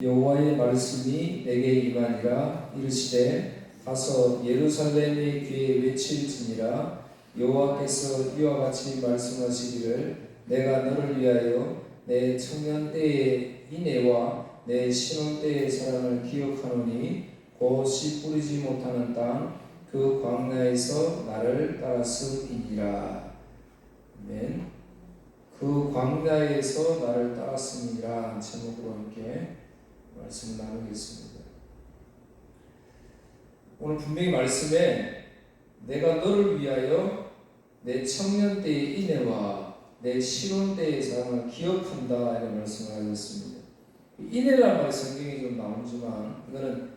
여호와의 말씀이 내게 임하니라. 이르시되 가서 예루살렘의 귀에 외칠지니라. 여호와께서 이와 같이 말씀하시기를 내가 너를 위하여 내 청년 때의 인애와 내 신혼 때의 사랑을 기억하노니 곧 씨 뿌리지 못하는 땅 그 광야에서 나를 따랐음이니라. 아멘. 그 광야에서 나를 따랐음이니라 제목으로 함께 말씀을 나누겠습니다. 오늘 분명히 말씀에 내가 너를 위하여 내 청년 때의 인애와 내 신혼 때의 사랑을 기억한다 이런 말씀을 하셨습니다. 인애라는 말이 성경에 좀 나오지만 이거는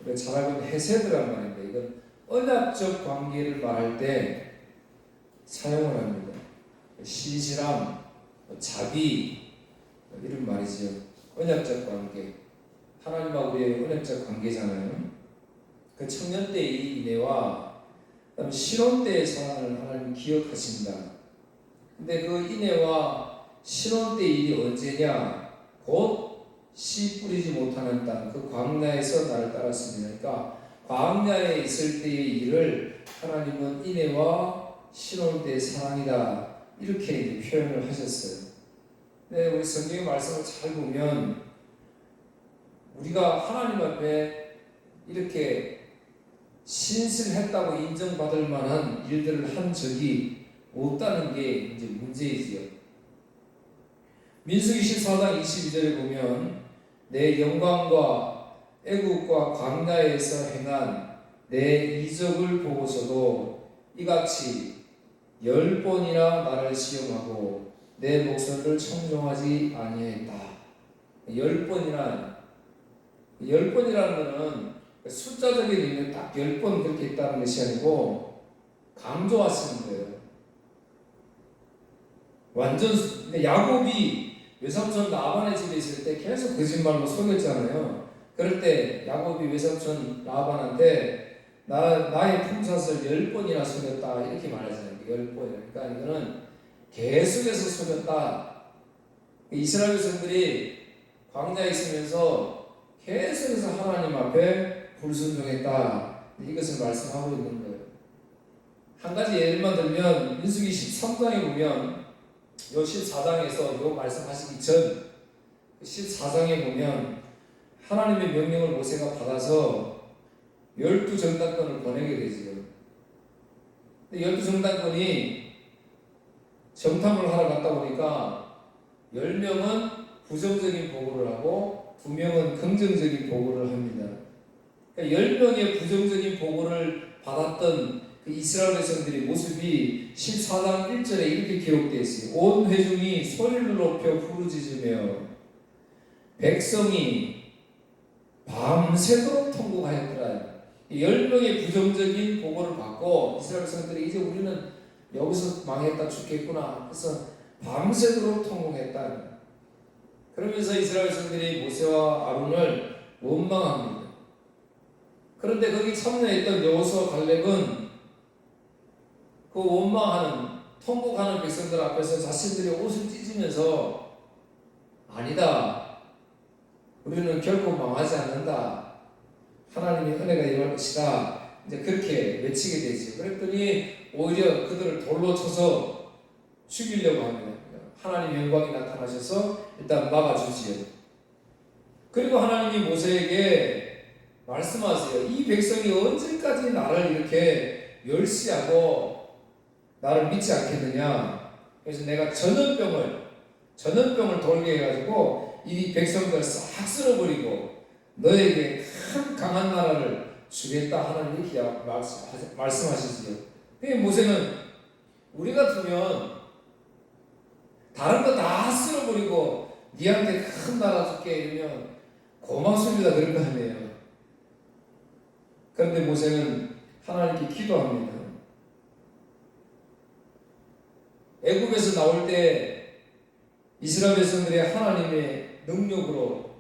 우리가 잘 알고 있는 헤세드란 말인데 이건 언약적 관계를 말할 때 사용을 합니다. 시지람, 자비 이런 말이죠. 언약적 관계. 하나님하고 우리의 언약적 관계잖아요. 그 청년 때의 인애와 그다음 신혼 때의 사랑을 하나님 기억하신다. 근데 그 인애와 신혼 때의 일이 언제냐? 곧 씨 뿌리지 못하는 땅, 그 광야에서 나를 따랐습니다. 그러니까 광야에 있을 때의 일을 하나님은 인애와 신혼 때의 사랑이다 이렇게 이제 표현을 하셨어요. 근데 우리 성경의 말씀을 잘 보면 우리가 하나님 앞에 이렇게 신실했다고 인정받을 만한 일들을 한 적이 없다는 게 이제 문제이지요. 민수기 14장 22절에 보면 내 영광과 애국과 광야에서 행한 내 이적을 보고서도 이같이 10번이나 나를 시험하고 내 목소리를 청종하지 아니했다. 10번이라는 것은 숫자적인 의미는 딱 10번 그렇게 있다는 것이 아니고 강조하시는 거예요. 완전 야곱이 외삼촌 라반의 집에 있을 때 계속 거짓말로 속였잖아요. 그럴 때 야곱이 외삼촌 라반한테 나의 품삯을 10번이나 속였다 이렇게 말하잖아요. 10번이나. 그러니까 이거는 계속해서 속였다. 이스라엘 백성들이 광야에 있으면서 계속해서 하나님 앞에 불순종했다. 이것을 말씀하고 있는 거예요. 한 가지 예를만 들면 민수기 13장에 보면 요 14장에서 요 말씀하시기 전 14장에 보면 하나님의 명령을 모세가 받아서 12정당권을 보내게 되지요. 12정당권이 정탐을 하러 갔다 보니까 10명은 부정적인 보고를 하고 2명은 긍정적인 보고를 합니다. 그러니까 10명의 부정적인 보고를 받았던 그 이스라엘 백성들의 모습이 14장 1절에 이렇게 기록되어 있어요. 온 회중이 소리를 높여 부르짖으며 백성이 밤새도록 통곡하였더라. 10명의 부정적인 보고를 받고 이스라엘 백성들이 이제 우리는 여기서 망했다 죽겠구나. 그래서 밤새도록 통곡했다. 그러면서 이스라엘 백성들이 모세와 아론을 원망합니다. 그런데 거기 참여했던 여호수아 갈렙은 그 원망하는 통곡하는 백성들 앞에서 자신들의 옷을 찢으면서 아니다. 우리는 결코 망하지 않는다. 하나님의 은혜가 임할 것이다. 이제 그렇게 외치게 되죠. 그랬더니 오히려 그들을 돌로 쳐서 죽이려고 합니다. 하나님의 영광이 나타나셔서 일단 막아주지요. 그리고 하나님이 모세에게 말씀하세요. 이 백성이 언제까지 나를 이렇게 멸시하고 나를 믿지 않겠느냐. 그래서 내가 전염병을 돌게 해가지고 이 백성들을 싹 쓸어버리고 너에게 큰 강한 나라를 주겠다 하나님 이렇게 말씀하시지요. 그러니까 모세는 우리 같으면 다른 거 다 쓸어버리고 니한테 큰 나라 줄게 이러면 고맙습니다 그런 거 아니에요. 그런데 모세는 하나님께 기도합니다. 애굽에서 나올 때 이스라엘 백성들이 하나님의 능력으로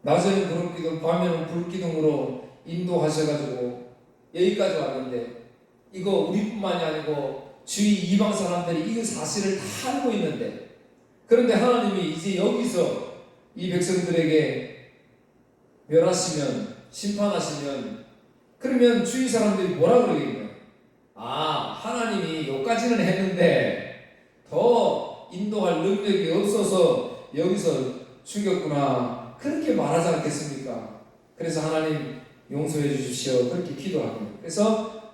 낮에는 구름기둥 밤에는 불기둥으로 인도하셔가지고 여기까지 왔는데 이거 우리뿐만이 아니고 주위 이방 사람들이 이 사실을 다 알고 있는데 그런데 하나님이 이제 여기서 이 백성들에게 멸하시면, 심판하시면, 그러면 주위 사람들이 뭐라 그러겠냐? 아, 하나님이 여기까지는 했는데 더 인도할 능력이 없어서 여기서 죽였구나, 그렇게 말하지 않겠습니까? 그래서 하나님 용서해 주십시오, 그렇게 기도합니다. 그래서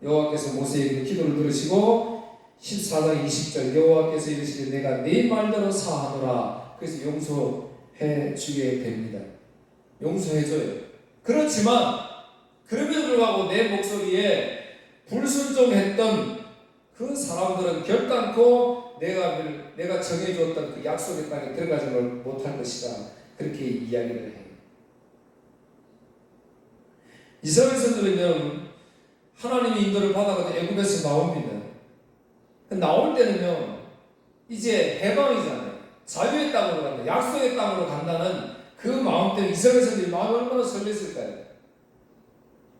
여호와께서 모세의 그 기도를 들으시고 14장 20절 여호와께서 이르시되 내가 네 말대로 사하노라, 그래서 용서해 주게 됩니다. 용서해 줘요. 그렇지만 그럼에도 불구하고 내 목소리에 불순종했던 그 사람들은 결단코 내가 정해주었던 그 약속의 땅에 들어가지 못할 것이다, 그렇게 이야기를 해요. 이스라엘 선들은요, 하나님의 인도를 받아서 애굽에서 나옵니다. 나올 때는요, 이제 해방이잖아요. 자유의 땅으로 간다, 약속의 땅으로 간다는 그 마음 때문에 이스라엘 선들이 마음이 얼마나 설렜을까요?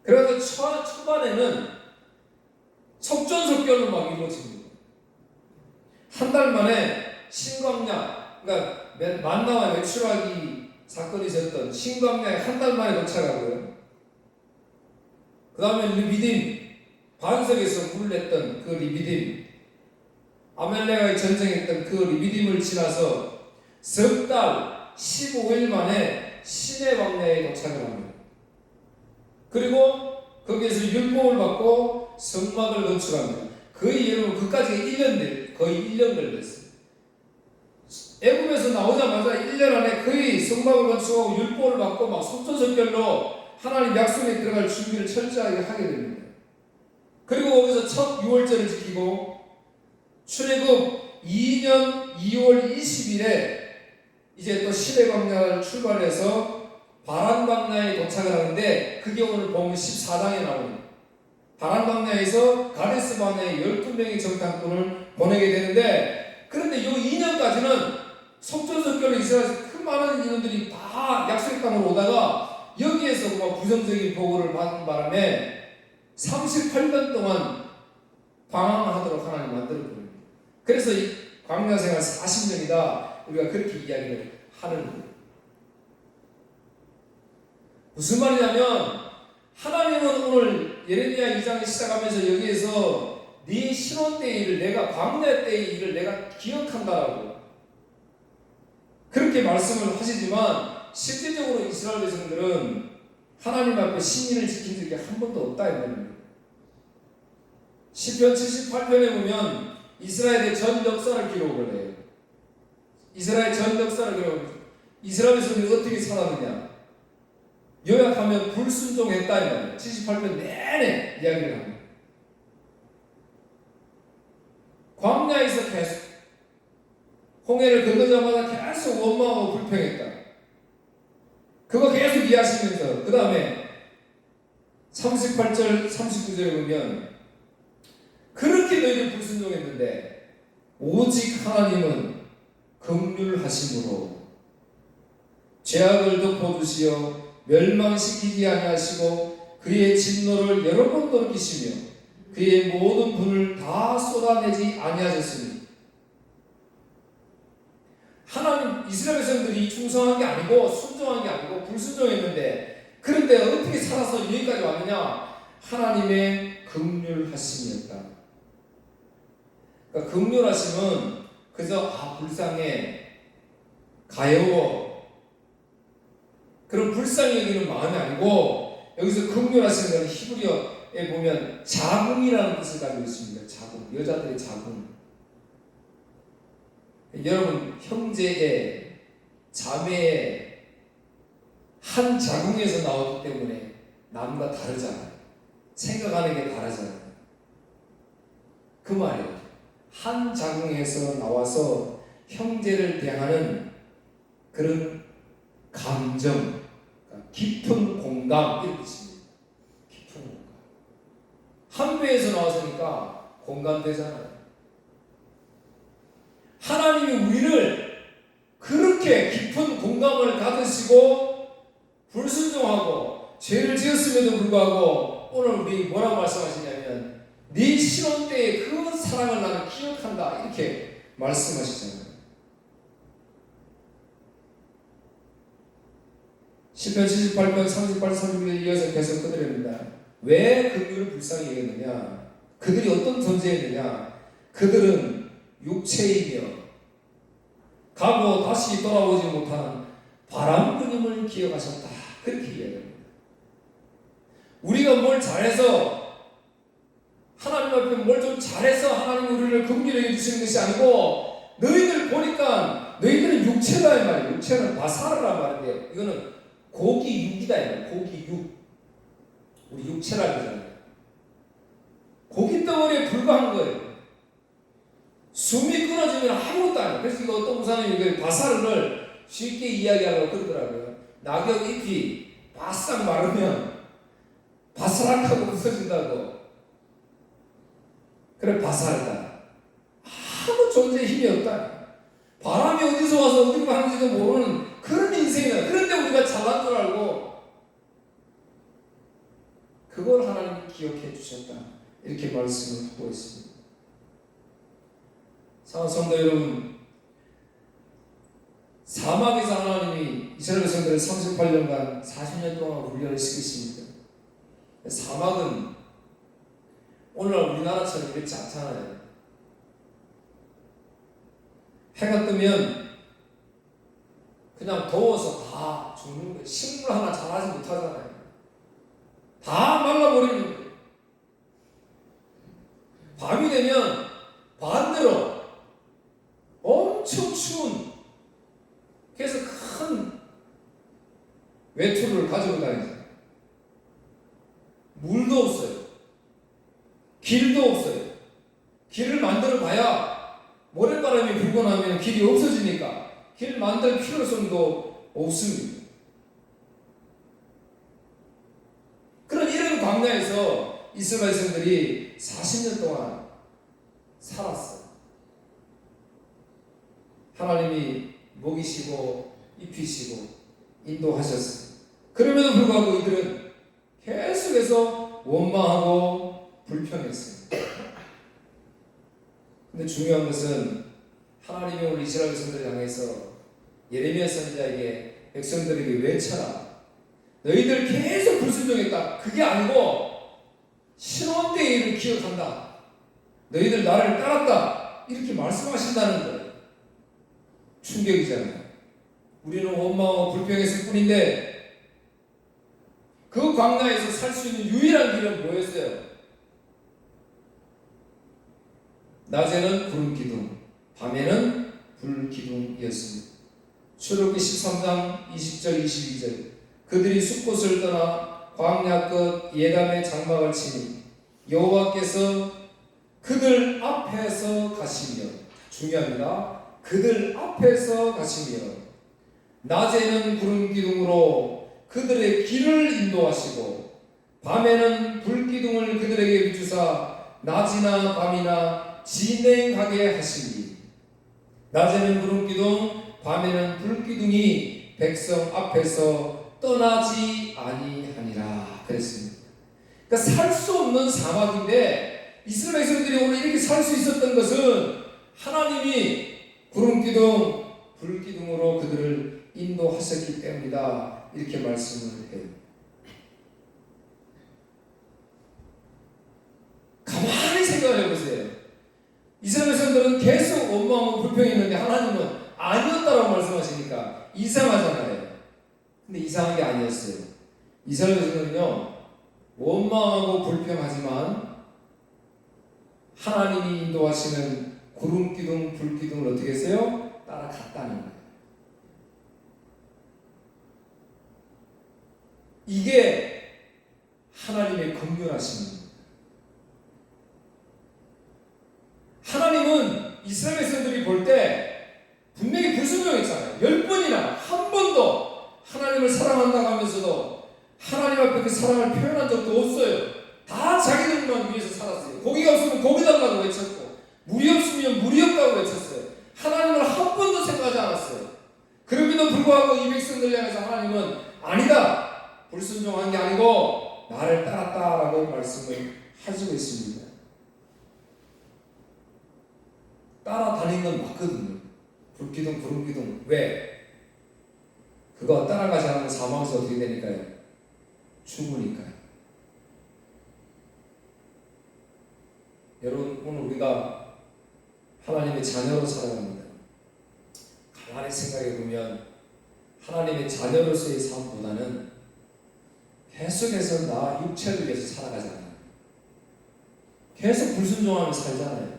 그래서 초반에는 속전속결로 막 이루어집니다. 한 달 만에 신광야, 그러니까 만나와 매출하기 사건이 있었던 신광야에 한 달 만에 도착하고요. 그 다음에 리비딤, 반석에서 물을 냈던 그 리비딤, 아멜렉과의 전쟁했던 그 리비딤을 지나서 석 달 15일 만에 시내 광야에 도착을 합니다. 그리고 거기에서 율법을 받고 성막을 건축합니다. 거의 여러분 그까지 거의 1년 걸렸어요. 애굽에서 나오자마자 1년 안에 거의 성막을 건축하고 율법을 받고 막 속전속결로 하나님 약속에 들어갈 준비를 철저하게 하게 됩니다. 그리고 거기서 첫 6월절을 지키고 출애굽 2년 2월 20일에 이제 또 시내 광야를 출발해서 바란 광야에 도착을 하는데, 그게 오늘 보면 14장에 나옵니다. 바란 광야에서 가데스 광야에 12명의 정탐꾼을 보내게 되는데, 그런데 이 2년까지는 속전속결로 이스라엘 큰 많은 인원들이 다 약속의 땅으로 오다가 여기에서 막 부정적인 보고를 받는 바람에 38년 동안 방황하도록 하나님 만들어버립니다. 그래서 이 광야생활 40년이다, 우리가 그렇게 이야기를 하는 거예요. 무슨 말이냐면, 하나님은 오늘 예레미야 2장을 시작하면서 여기에서 네 신혼 때의 일을, 내가 광야 때의 일을 내가 기억한다라고 그렇게 말씀을 하시지만, 실질적으로 이스라엘 백성들은 하나님 앞에 신인을 지킨 적이 한 번도 없다 이 말입니다. 시편 78편에 보면 이스라엘의 전 역사를 기록을 해요. 이스라엘 전 역사를 기록합니다. 이스라엘 백성들이 어떻게 살았느냐, 요약하면 불순종했다 이 말이에요. 78편 내내 이야기를 합니다. 광야에서 계속 홍해를 건너자마자 계속 원망하고 불평했다. 그거 계속 이해하시면서 그 다음에 38절 39절에 보면 그렇게 너희를 불순종했는데 오직 하나님은 긍휼하심으로 죄악을 덮어주시어 멸망시키지 아니하시고 그의 진노를 여러 번 돌이키시며 그의 모든 분을 다 쏟아내지 아니하셨으니, 하나님 이스라엘 백성들이 충성한 게 아니고 순종한 게 아니고 불순종했는데, 그런데 어떻게 살아서 여기까지 왔느냐? 하나님의 긍휼하심이었다. 그러니까 긍휼하심은 그저 불쌍해, 가여워, 그런 불쌍히 여기는 마음이 아니고, 여기서 긍휼하시는 것은 히브리어에 보면 자궁이라는 뜻을 가지고 있습니다. 자궁, 여자들의 자궁. 여러분, 형제의, 자매의 한 자궁에서 나오기 때문에 남과 다르잖아요. 생각하는 게 다르잖아요. 그 말이에요. 한 자궁에서 나와서 형제를 대하는 그런 감정, 깊은 공감, 이런 뜻입니다. 깊은 공감. 한 배에서 나왔으니까 공감되잖아요. 하나님이 우리를 그렇게 깊은 공감을 가지시고 불순종하고 죄를 지었음에도 불구하고 오늘 우리 뭐라고 말씀하시냐면 네 신혼 때의 그 사랑을 나는 기억한다, 이렇게 말씀하시잖아요. 시편 78편 38, 36에 이어서 계속 그들입니다. 왜 긍휼을 불쌍히 여겼느냐? 그들이 어떤 존재였느냐? 그들은 육체이며 가고 다시 돌아오지 못하는 바람꾼임을 기억하셨다. 그렇게 이야기합니다. 우리가 뭘 잘해서 하나님 앞에 뭘 좀 잘해서 하나님 우리를 긍휼히 여겨주시는 것이 아니고 너희들 보니까 너희들은 육체다 이 말이에요. 육체는 바사르란 말인데 이거는 고기 육이다 이 말이에요. 고기 육. 우리 육체라 그러잖아요. 고기 덩어리에 불과한 거예요. 숨이 끊어지면 아무것도 아니에요. 그래서 이거 어떤 목사님이 바사르를 쉽게 이야기하려고 그러더라고요. 낙엽 잎이 바싹 마르면 바스락하고 부서진다고. 그래 바사르다. 아무 존재에 힘이 없다. 바람이 어디서 와서 어디로 가는지도 모르는 그런 인생이다. 그런데 우리가 잘난 줄 알고 그걸 하나님이 기억해 주셨다. 이렇게 말씀을 하고 있습니다. 사랑하는 성도 여러분, 사막에서 하나님이 이스라엘 백성들을 38년간 40년 동안 훈련을 시키십니다. 사막은 오늘날 우리나라처럼 이렇지 않잖아요. 해가 뜨면 그냥 더워서 다 죽는 거예요. 식물 하나 자라지 못하잖아요. 다 말라버리는 거예요. 밤이 되면 반대로 엄청 추운, 그래서 큰 외투를 가지고 다니죠. 물도 없어요. 길도 없어요. 길을 만들어 봐야 모래바람이 불고 나면 길이 없어지니까 길 만들 필요성도 없습니다. 그런 이런 광야에서 이스라엘 백성들이 40년 동안 살았어요. 하나님이 먹이시고 입히시고 인도하셨어요. 그럼에도 불구하고 이들은 계속해서 원망하고 불평했어요. 근데 중요한 것은 하나님이 오늘 이스라엘 백성들을 향해서 예레미야 선지자에게 백성들에게 외쳐라. 너희들 계속 불순종했다. 그게 아니고 신혼 때의 일을 기억한다. 너희들 나를 따랐다. 이렇게 말씀하신다는 거예요. 충격이잖아요. 우리는 원망하고 불평했을 뿐인데 그 광야에서 살 수 있는 유일한 길은 뭐였어요? 낮에는 구름 기둥, 밤에는 불 기둥이었습니다. 출애굽기 13장 20절 22절 그들이 숲곳을 떠나 광야 끝 예담의 장막을 치니 여호와께서 그들 앞에서 가시며, 중요합니다. 그들 앞에서 가시며 낮에는 구름 기둥으로 그들의 길을 인도하시고 밤에는 불 기둥을 그들에게 비추사 낮이나 밤이나 진행하게 하시니 낮에는 구름 기둥 밤에는 불 기둥이 백성 앞에서 떠나지 아니하니라 그랬습니다. 그러니까 살 수 없는 사막인데 이스라엘 백성들이 오늘 이렇게 살 수 있었던 것은 하나님이 구름 기둥 불 기둥으로 그들을 인도하셨기 때문이다. 이렇게 말씀을 해요. 가만히 생각을 해보세요. 이스라엘 백성들은 계속 원망하고 불평했는데 하나님은 아니었다라고 말씀하시니까 이상하잖아요. 근데 이상한 게 아니었어요. 이스라엘 백성들은요 원망하고 불평하지만 하나님이 인도하시는 구름 기둥 불 기둥을 어떻게 했어요? 따라갔다는 거예요. 이게 하나님의 긍휼하심입니다. 하나님은 이스라엘 백성들이 볼 때 분명히 불순종했잖아요. 10번이나 한 번도 하나님을 사랑한다고 하면서도 하나님 앞에 그 사랑을 표현한 적도 없어요. 다 자기들만 위해서 살았어요. 고기가 없으면 고기 달라고 외쳤고 물이 없으면 물이 없다고 외쳤어요. 하나님을 한 번도 생각하지 않았어요. 그럼에도 불구하고 이 백성들 향해서 하나님은 아니다. 불순종한 게 아니고 나를 따랐다라고 말씀을 하시고 있습니다. 따라다닌 건 맞거든요. 불기둥 구름기둥. 왜? 그거 따라가지 않으면 사망해서 어떻게 되니까요? 죽으니까요. 여러분, 오늘 우리가 하나님의 자녀로 살아갑니다. 가만히 생각해 보면 하나님의 자녀로서의 삶보다는 계속해서 나 육체를 위해서 살아가잖아요. 계속 불순종하며 살잖아요.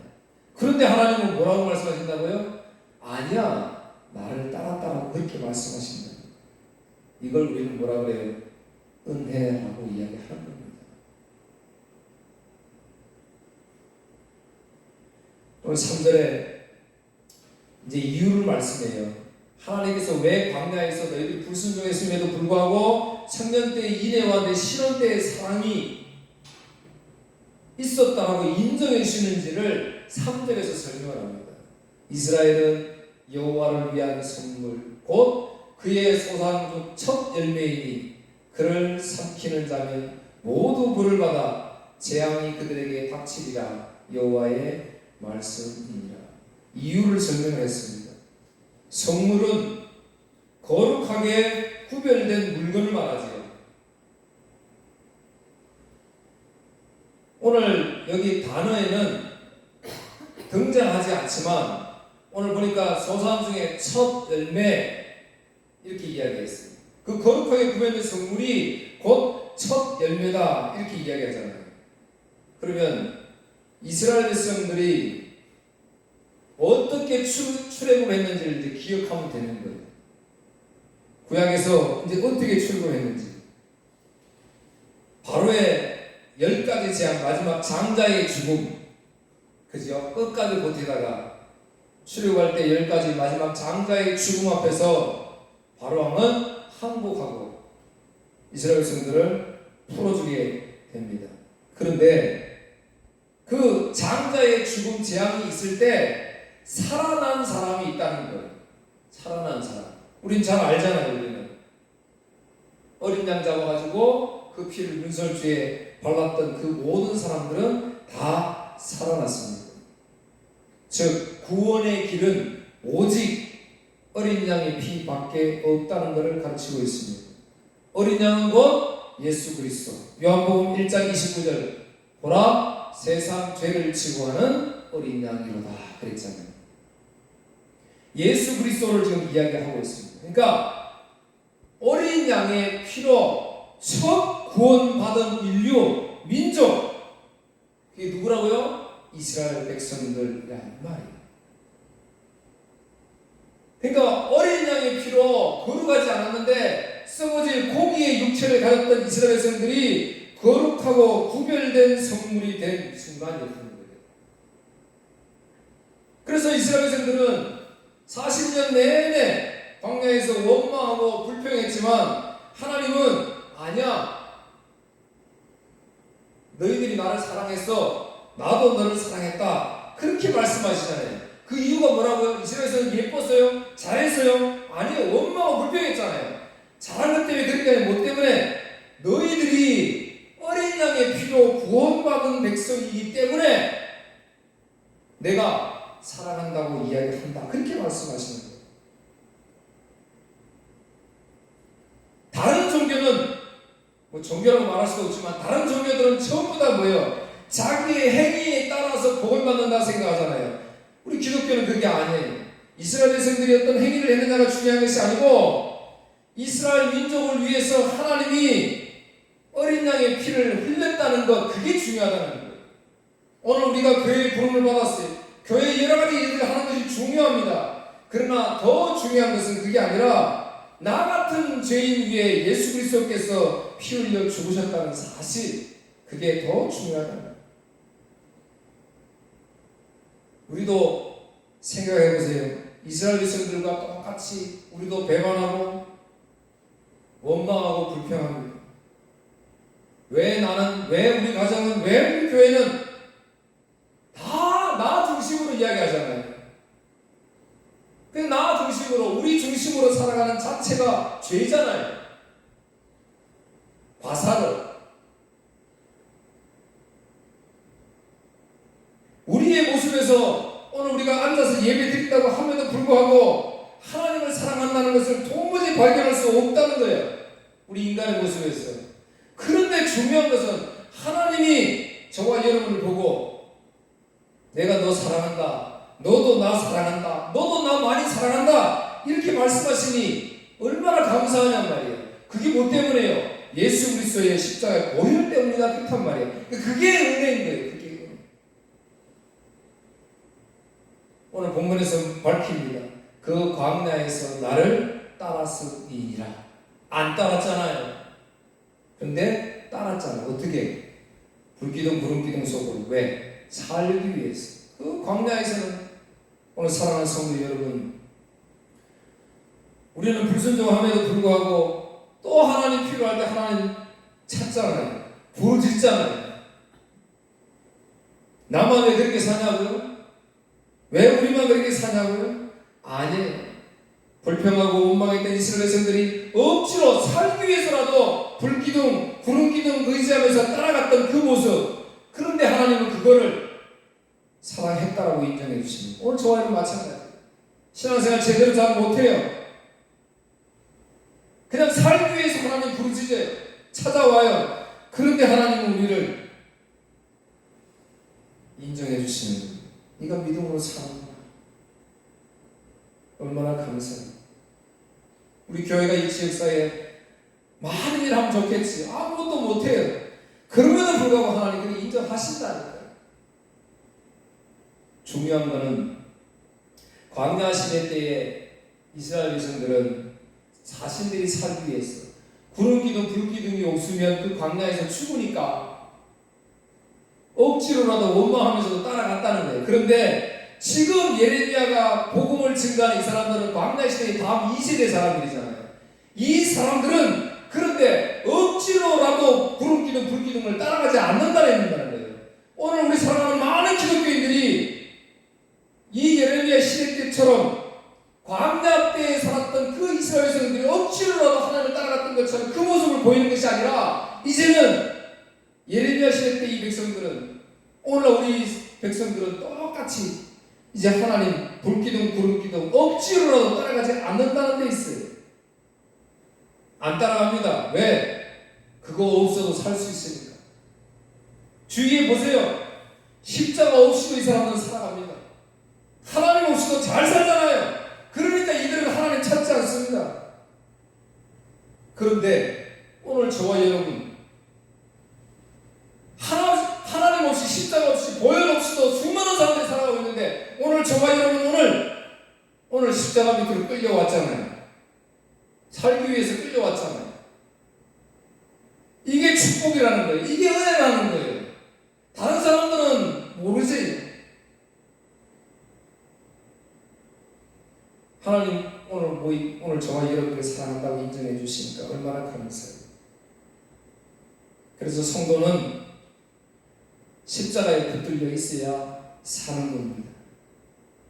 그런데 하나님은 뭐라고 말씀하신다고요? 아니야, 나를 따랐다라고 그렇게 말씀하신다. 이걸 우리는 뭐라 그래요? 은혜라고 이야기하는 겁니다. 오늘 3절에 이제 이유를 말씀해요. 하나님께서 왜 광야에서 너희들이 불순종했음에도 불구하고 청년 때의 인애와 내 신혼 때의 사랑이 있었다고 인정해 주시는지를 3절에서 설명을 합니다. 이스라엘은 여호와를 위한 선물 곧 그의 소산 중 첫 열매이니 그를 삼키는 자면 모두 벌을 받아 재앙이 그들에게 닥치리라. 여호와의 말씀이니라. 이유를 설명을 했습니다. 성물은 거룩하게 구별된 물건을 말하지요. 오늘 여기 단어에는 등장하지 않지만 오늘 보니까 소산 중에 첫 열매 이렇게 이야기했어요. 그 거룩하게 구별된 성물이 곧 첫 열매다 이렇게 이야기하잖아요. 그러면 이스라엘 백성들이 어떻게 출애굽을 했는지를 이제 기억하면 되는 거예요. 구약에서 이제 어떻게 출애굽했는지. 바로의 10가지 재앙, 마지막 장자의 죽음, 그죠? 끝까지 버티다가 출애굽할 때 10가지 마지막 장자의 죽음 앞에서 바로 왕은 항복하고 이스라엘 백성들을 풀어주게 됩니다. 그런데 그 장자의 죽음 재앙이 있을 때 살아난 사람이 있다는 거예요. 살아난 사람. 우린 잘 알잖아요. 우리는 어린 양 잡아가지고 그 피를 문설주에 발랐던 그 모든 사람들은 다 살아났습니다. 즉 구원의 길은 오직 어린 양의 피밖에 없다는 것을 가르치고 있습니다. 어린 양은 곧 예수 그리스도. 요한복음 1장 29절 보라 세상 죄를 지고 하는 어린 양이로다 그랬잖아요. 예수 그리스도를 지금 이야기하고 있습니다. 그러니까 어린 양의 피로 첫 구원받은 인류, 민족, 그게 누구라고요? 이스라엘 백성들이란 말이에요. 그러니까 어린 양의 피로 거룩하지 않았는데 썩어질 고기의 육체를 가졌던 이스라엘 백성들이 거룩하고 구별된 성물이 된 순간이었던 거예요. 그래서 이스라엘 백성들은 40년 내내 광야에서 원망하고 불평했지만 하나님은 아니야, 너희들이 나를 사랑했어, 나도 너를 사랑했다 그렇게 말씀하시잖아요. 그 이유가 뭐라고요? 이스라엘 백성은 예뻤어요? 잘했어요? 아니요, 원망하고 불평했잖아요. 잘한 것 때문에 그런 게 아니라 뭐 때문에? 너희들이 어린 양의 피로 구원받은 백성이기 때문에 내가 사랑한다고 이야기한다 그렇게 말씀하시는 거예요. 다른 종교는 뭐 종교라고 말할 수도 없지만 다른 종교들은 전부 다 뭐예요? 자기의 행위에 따라서 복을 받는다 생각하잖아요. 우리 기독교는 그게 아니에요. 이스라엘 백성들이 어떤 행위를 했느냐가 중요한 것이 아니고 이스라엘 민족을 위해서 하나님이 어린 양의 피를 흘렸다는 것, 그게 중요하다는 거예요. 오늘 우리가 교회에 부름을 받았어요. 교회 여러 가지 일을 하는 것이 중요합니다. 그러나 더 중요한 것은 그게 아니라 나 같은 죄인 위에 예수 그리스도께서 피 흘려 죽으셨다는 사실, 그게 더 중요하다는 거예요. 우리도 생각해 보세요. 이스라엘 백성들과 똑같이 우리도 배반하고 원망하고 불평합니다. 왜 나는, 왜 우리 가정은, 왜 우리 교회는 다 나 중심으로 이야기하잖아요. 그냥 나 중심으로, 우리 중심으로 살아가는 자체가 죄잖아요. 과사를. 우리의 모습에서 오늘 우리가 앉아서 예배 드린다고 함에도 불구하고 하나님을 사랑한다는 것을 도무지 발견할 수 수 없다는 거예요. 우리 인간의 모습에서. 그런데 중요한 것은 하나님이 저와 여러분을 보고 내가 너 사랑한다. 너도 나 사랑한다. 너도 나 많이 사랑한다. 이렇게 말씀하시니 얼마나 감사하냔 말이에요. 그게 뭐 때문에요? 예수 그리스도의 십자가의 보혈 때문이다. 그렇단 말이에요. 그게 은혜인 거예요. 그게 은혜. 오늘 본문에서 밝힙니다. 그 광야에서 나를 따랐으니라. 안 따랐잖아요. 근데 따랐잖아요. 어떻게? 불기둥 구름기둥 속으로. 왜? 살기 위해서. 그 광야에서는 오늘 사랑하는 성도 여러분, 우리는 불순종함에도 불구하고 또 하나님 필요할 때 하나님 찾잖아요. 부르짖잖아요. 나만 왜 그렇게 사냐고요? 왜 우리만 그렇게 사냐고요? 아니에요. 불평하고 원망했던 이스라엘 백성들이 억지로 살기 위해서라도 불기둥, 구름기둥 의지하면서 따라갔던 그 모습. 그런데 하나님은 그거를 사랑했다라고 인정해 주십니다. 오늘 저와 여러분 마찬가지예요. 신앙생활 제대로 잘 못해요. 그냥 살기 위해서 하나님 부르짖어요. 찾아와요. 그런데 하나님은 우리를 인정해 주시는 거예요. 네가 믿음으로 사는 거야. 얼마나 감사해요. 우리 교회가 이 지역사회에 많은 일 하면 좋겠지. 아무것도 못해요. 그럼에도 불구하고 하나님은 인정하신다니까요. 중요한 거는 광야 시대 때에 이스라엘 백성들은 자신들이 살기 위해서 구름기둥 불기둥이 없으면 그 광야에서 죽으니까 억지로라도 원망하면서도 따라갔다는 거예요. 그런데 지금 예레미야가 복음을 증거하는 이 사람들은 광야 시대의 다음 2세대 사람들이잖아요. 이 사람들은 그런데 억지로라도 구름기둥 불기둥을 따라가지 않는다는 거예요. 오늘 우리 사랑하는 많은 기독교인들이 이 예레미야 시대 때처럼 광야 때에 살았던 그 이스라엘 백성들이 억지로라도 하나님을 따라갔던 것처럼 그 모습을 보이는 것이 아니라 이제는 예레미야 시대 때 이 백성들은 오늘날 우리 백성들은 똑같이 이제 하나님 불기둥 구름기둥 억지로라도 따라가지 않는다는 데 있어요. 안 따라갑니다. 왜? 그거 없어도 살 수 있으니까. 주위에 보세요. 십자가 없이도 이 사람들은 살아갑니다. 하나님 없이도 잘 살잖아요. 그러니까 이들은 하나님 찾지 않습니다. 그런데 오늘 저와 여러분 하나님 없이 십자가 없이 보혈 없이도 수많은 사람들이 살아가고 있는데 오늘 저와 여러분 오늘 십자가 밑으로 끌려왔잖아요. 살기 위해서 끌려왔잖아요. 이게 축복이라는 거예요. 이게 은혜라는 거예요. 다른 사람들은 모르지. 하나님 오늘 저와 여러분을 사랑한다고 인정해 주시니까 얼마나 감사해요. 그래서 성도는 십자가에 붙들려 있어야 사는 겁니다.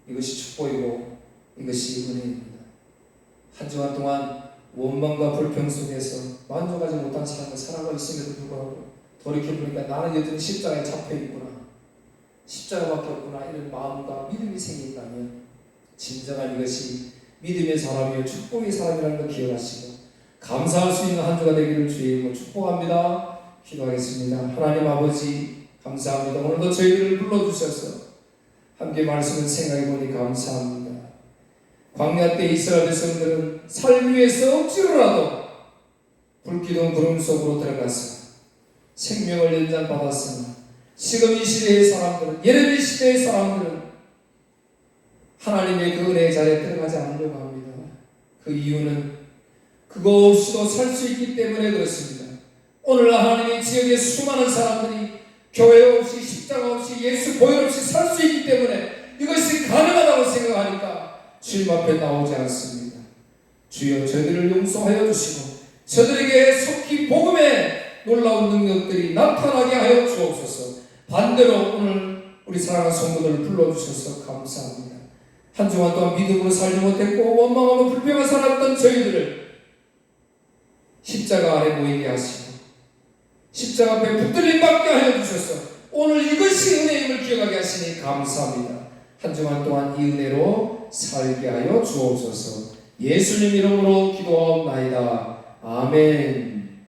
이것이 축복이고 이것이 은혜입니다. 한 주간 동안 원망과 불평 속에서 만족하지 못한 삶을 살아가고 있음에도 불구하고 돌이켜보니까 나는 여전히 십자가에 잡혀있구나, 십자가밖에 없구나, 이런 마음과 믿음이 생긴다면 진정한 이것이 믿음의 사람이요 축복의 사람이라는 걸 기억하시고 감사할 수 있는 한 주가 되기를 주의 이름으로 축복합니다. 기도하겠습니다. 하나님 아버지 감사합니다. 오늘도 저희들을 불러주셔서 함께 말씀을 생각해보니 감사합니다. 광야 때 이스라엘 백성들은 살기 위해서 억지로라도 불기둥 구름 속으로 들어가서 생명을 연장받았으나 지금 이 시대의 사람들은, 예레미야 시대의 사람들은 하나님의 그 은혜의 자리에 들어가지 않으려고 합니다. 그 이유는 그거 없이도 살 수 있기 때문에 그렇습니다. 오늘 하나님의 지역의 수많은 사람들이 교회 없이 십자가 없이 예수 보혈 없이 살 수 있기 때문에 이것이 가능하다고 생각하니까 주님 앞에 나오지 않습니다. 주여 저희들을 용서하여 주시고 저들에게 속히 복음의 놀라운 능력들이 나타나게 하여 주옵소서. 반대로 오늘 우리 사랑하는 성도들을 불러주셔서 감사합니다. 한 주간 동안 믿음으로 살지 못했고 원망하고 불평하며 살았던 저희들을 십자가 아래 모이게 하시고 십자가 앞에 붙들림 받게 하여 주셔서 오늘 이것이 은혜임을 기억하게 하시니 감사합니다. 한 주간 동안 이 은혜로 살게 하여 주옵소서. 예수님 이름으로 기도하옵나이다. 아멘.